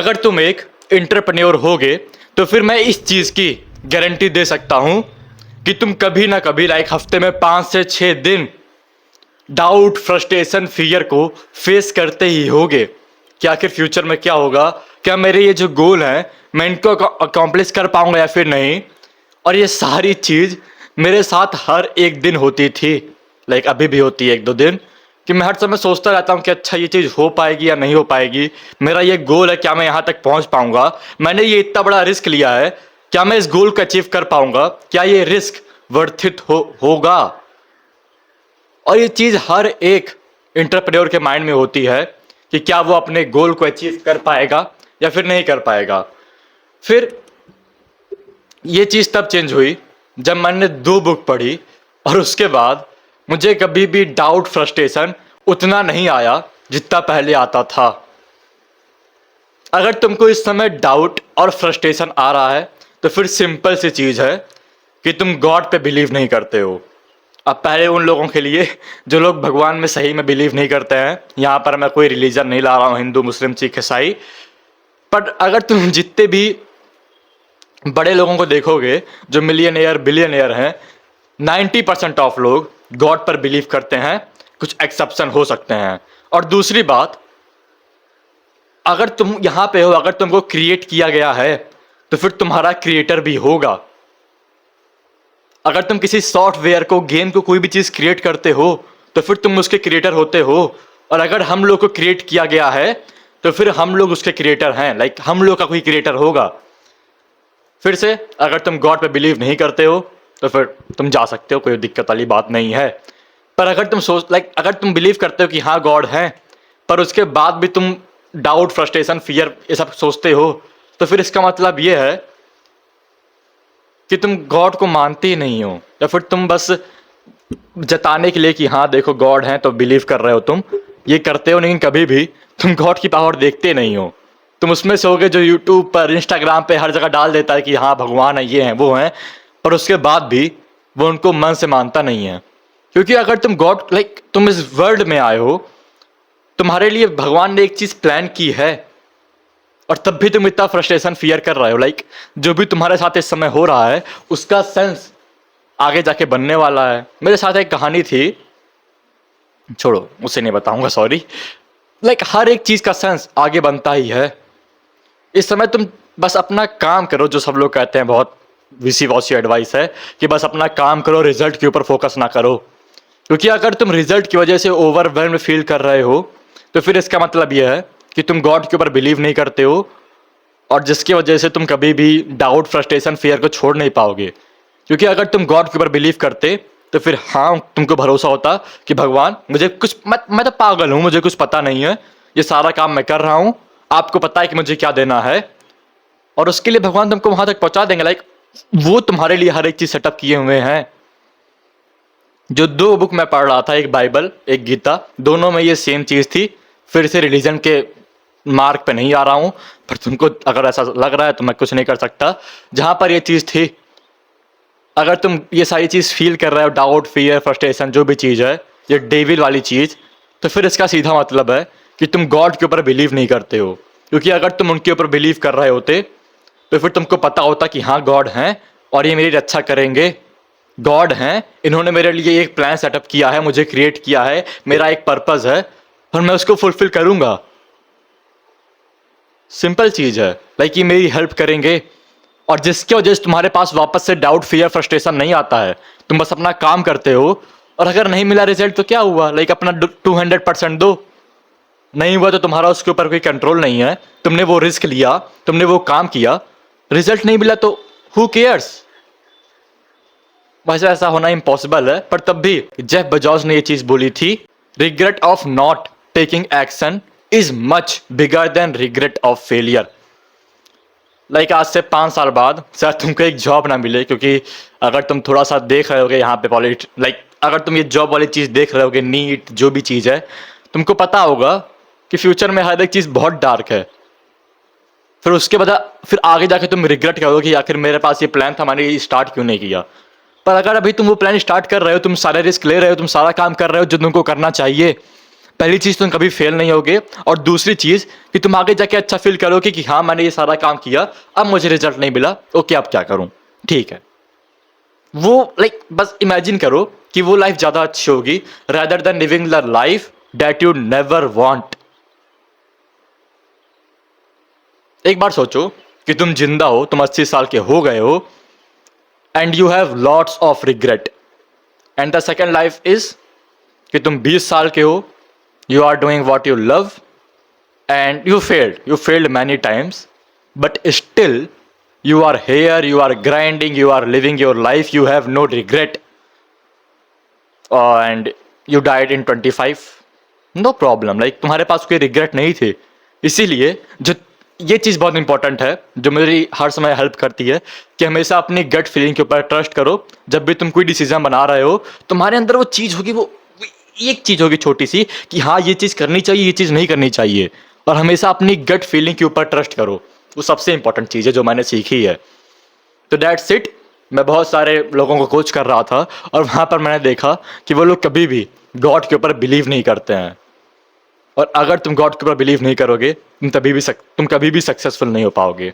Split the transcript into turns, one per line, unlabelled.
अगर तुम एक एंटरप्रेन्योर होगे तो फिर मैं इस चीज़ की गारंटी दे सकता हूं कि तुम कभी ना कभी लाइक हफ्ते में 5 से 6 दिन डाउट, फ्रस्ट्रेशन, फियर को फेस करते ही होगे कि आखिर फ्यूचर में क्या होगा, क्या मेरे ये जो गोल हैं मैं इनको अकॉम्प्लिश कर पाऊंगा या फिर नहीं। और ये सारी चीज़ मेरे साथ हर एक दिन होती थी, लाइक अभी भी होती है 1-2 दिन, कि मैं हर समय सोचता रहता हूँ कि अच्छा ये चीज़ हो पाएगी या नहीं हो पाएगी, मेरा ये गोल है, क्या मैं यहाँ तक पहुँच पाऊँगा, मैंने ये इतना बड़ा रिस्क लिया है, क्या मैं इस गोल को अचीव कर पाऊँगा, क्या ये रिस्क वर्थ इट होगा। और ये चीज़ हर एक एंटरप्रेन्योर के माइंड में होती है कि क्या वो अपने गोल को अचीव कर पाएगा या फिर नहीं कर पाएगा। फिर ये चीज़ तब चेंज हुई जब मैंने 2 बुक पढ़ी और उसके बाद मुझे कभी भी डाउट, फ्रस्ट्रेशन उतना नहीं आया जितना पहले आता था। अगर तुमको इस समय डाउट और फ्रस्ट्रेशन आ रहा है तो फिर सिंपल सी चीज़ है कि तुम गॉड पे बिलीव नहीं करते हो। अब पहले उन लोगों के लिए जो लोग भगवान में सही में बिलीव नहीं करते हैं, यहाँ पर मैं कोई रिलीजन नहीं ला रहा हूँ, हिंदू, मुस्लिम, सिख, ईसाई, बट अगर तुम जितने भी बड़े लोगों को देखोगे जो मिलियनेयर, बिलियनेयर हैं, 90% ऑफ लोग गॉड पर बिलीव करते हैं, कुछ एक्सेप्शन हो सकते हैं। और दूसरी बात, अगर तुम यहाँ पे हो, अगर तुमको क्रिएट किया गया है तो फिर तुम्हारा क्रिएटर भी होगा। अगर तुम किसी सॉफ्टवेयर को, गेम को, कोई भी चीज़ क्रिएट करते हो तो फिर तुम उसके क्रिएटर होते हो। और अगर हम लोग को क्रिएट किया गया है तो फिर हम लोग उसके क्रिएटर हैं, लाइक हम लोग का कोई क्रिएटर होगा। फिर से अगर तुम गॉड पे बिलीव नहीं करते हो तो फिर तुम जा सकते हो, कोई दिक्कत वाली बात नहीं है। पर अगर तुम अगर तुम बिलीव करते हो कि हाँ गॉड है, पर उसके बाद भी तुम डाउट, फ्रस्ट्रेशन, फियर ये सब सोचते हो, तो फिर इसका मतलब ये है कि तुम गॉड को मानते ही नहीं हो, या फिर तुम बस जताने के लिए कि हाँ देखो गॉड है तो बिलीव कर रहे हो, तुम ये करते हो, लेकिन कभी भी तुम गॉड की पावर देखते नहीं हो। तुम उसमें से होगे जो यूट्यूब पर, इंस्टाग्राम पे हर जगह डाल देता है कि हाँ भगवान है, ये हैं, वो हैं, पर उसके बाद भी वो उनको मन से मानता नहीं है। क्योंकि अगर तुम गॉड, तुम इस वर्ल्ड में आए हो, तुम्हारे लिए भगवान ने एक चीज प्लान की है, और तब भी तुम इतना फ्रस्ट्रेशन, फियर कर रहे हो। जो भी तुम्हारे साथ इस समय हो रहा है उसका सेंस आगे जाके बनने वाला है। मेरे साथ एक कहानी थी, छोड़ो उसे नहीं बताऊंगा, सॉरी। हर एक चीज का सेंस आगे बनता ही है। इस समय तुम बस अपना काम करो, जो सब लोग कहते हैं, बहुत विसी वॉसी एडवाइस है कि बस अपना काम करो, रिजल्ट के ऊपर फोकस ना करो। क्योंकि अगर तुम रिजल्ट की वजह से ओवरवेल्म्ड फील कर रहे हो तो फिर इसका मतलब यह है कि तुम गॉड के ऊपर बिलीव नहीं करते हो, और जिसकी वजह से तुम कभी भी डाउट, फ्रस्ट्रेशन, फियर को छोड़ नहीं पाओगे। क्योंकि अगर तुम गॉड के ऊपर बिलीव करते तो फिर हाँ तुमको भरोसा होता कि भगवान मुझे कुछ मैं तो पागल हूँ, मुझे कुछ पता नहीं है, ये सारा काम मैं कर रहा हूँ, आपको पता है कि मुझे क्या देना है, और उसके लिए भगवान तुमको वहां तक पहुंचा देंगे। वो तुम्हारे लिए हर एक चीज सेटअप किए हुए हैं। जो 2 बुक मैं पढ़ रहा था, एक बाइबल, एक गीता, दोनों में ये सेम चीज थी। फिर से रिलीजन के मार्ग पे नहीं आ रहा हूं, पर तुमको अगर ऐसा लग रहा है तो मैं कुछ नहीं कर सकता। जहां पर ये चीज थी, अगर तुम ये सारी चीज फील कर रहे हो, डाउट, फियर, फ्रस्ट्रेशन, जो भी चीज है, ये डेविल वाली चीज, तो फिर इसका सीधा मतलब है कि तुम गॉड के ऊपर बिलीव नहीं करते हो। क्योंकि अगर तुम उनके ऊपर बिलीव कर रहे होते तो फिर तुमको पता होता कि हाँ गॉड हैं और ये मेरी रक्षा करेंगे, गॉड हैं, इन्होंने मेरे लिए एक प्लान सेटअप किया है, मुझे क्रिएट किया है, मेरा एक पर्पस है और मैं उसको फुलफिल करूंगा। सिंपल चीज है, ये मेरी हेल्प करेंगे। और जिसकी वजह से तुम्हारे पास वापस से डाउट, फियर, फ्रस्ट्रेशन नहीं आता है, तुम बस अपना काम करते हो, और अगर नहीं मिला रिजल्ट तो क्या हुआ, अपना 200% दो, नहीं हुआ तो तुम्हारा उसके ऊपर कोई कंट्रोल नहीं है, तुमने वो रिस्क लिया, तुमने वो काम किया, रिजल्ट नहीं मिला तो हु केयर्स। वैसे ऐसा होना इम्पॉसिबल है, पर तब भी जेफ बेजोस ने ये चीज बोली थी, regret of not taking action is much bigger than regret of failure. आज से 5 साल बाद शायद तुमको एक जॉब ना मिले, क्योंकि अगर तुम थोड़ा सा देख रहे होगे यहाँ पे अगर तुम ये जॉब वाली चीज देख रहे होगे, नीट जो भी चीज है, तुमको पता होगा कि फ्यूचर में हर एक चीज बहुत डार्क है। फिर उसके बाद फिर आगे जाके तुम रिग्रेट करोगे कि आखिर मेरे पास ये प्लान था, मैंने ये स्टार्ट क्यों नहीं किया। पर अगर अभी तुम वो प्लान स्टार्ट कर रहे हो, तुम सारे रिस्क ले रहे हो, तुम सारा काम कर रहे हो जो तुमको करना चाहिए, पहली चीज़ तुम कभी फेल नहीं होगे, और दूसरी चीज़ कि तुम आगे जाके अच्छा फील करोगे कि हाँ मैंने ये सारा काम किया, अब मुझे रिजल्ट नहीं मिला, ओके अब क्या करूं, ठीक है। वो लाइक बस इमेजिन करो कि वो लाइफ ज़्यादा अच्छी होगी rather than living the life that you never want। एक बार सोचो कि तुम जिंदा हो, तुम 80 साल के हो गए हो, and you have lots of regret, and the second life is कि तुम 20 साल के हो, you are doing what you love, and you failed many times, but still you are here, you are grinding, you are living your life, you have no regret, and you died in 25, no problem, like तुम्हारे पास कोई regret नहीं थे। इसीलिए जो ये चीज़ बहुत important है जो मेरी हर समय हेल्प करती है कि हमेशा अपनी गट फीलिंग के ऊपर ट्रस्ट करो। जब भी तुम कोई डिसीजन बना रहे हो, तुम्हारे अंदर वो चीज़ होगी, वो एक चीज़ होगी छोटी सी कि हाँ ये चीज़ करनी चाहिए, ये चीज़ नहीं करनी चाहिए, और हमेशा अपनी गट फीलिंग के ऊपर ट्रस्ट करो। वो सबसे इंपॉर्टेंट चीज़ है जो मैंने सीखी है। तो दैट्स इट। मैं बहुत सारे लोगों को कोच कर रहा था और वहाँ पर मैंने देखा कि वो लोग कभी भी गॉड के ऊपर बिलीव नहीं करते हैं, और अगर तुम गॉड के ऊपर बिलीव नहीं करोगे तुम कभी भी सक्सेसफुल नहीं हो पाओगे।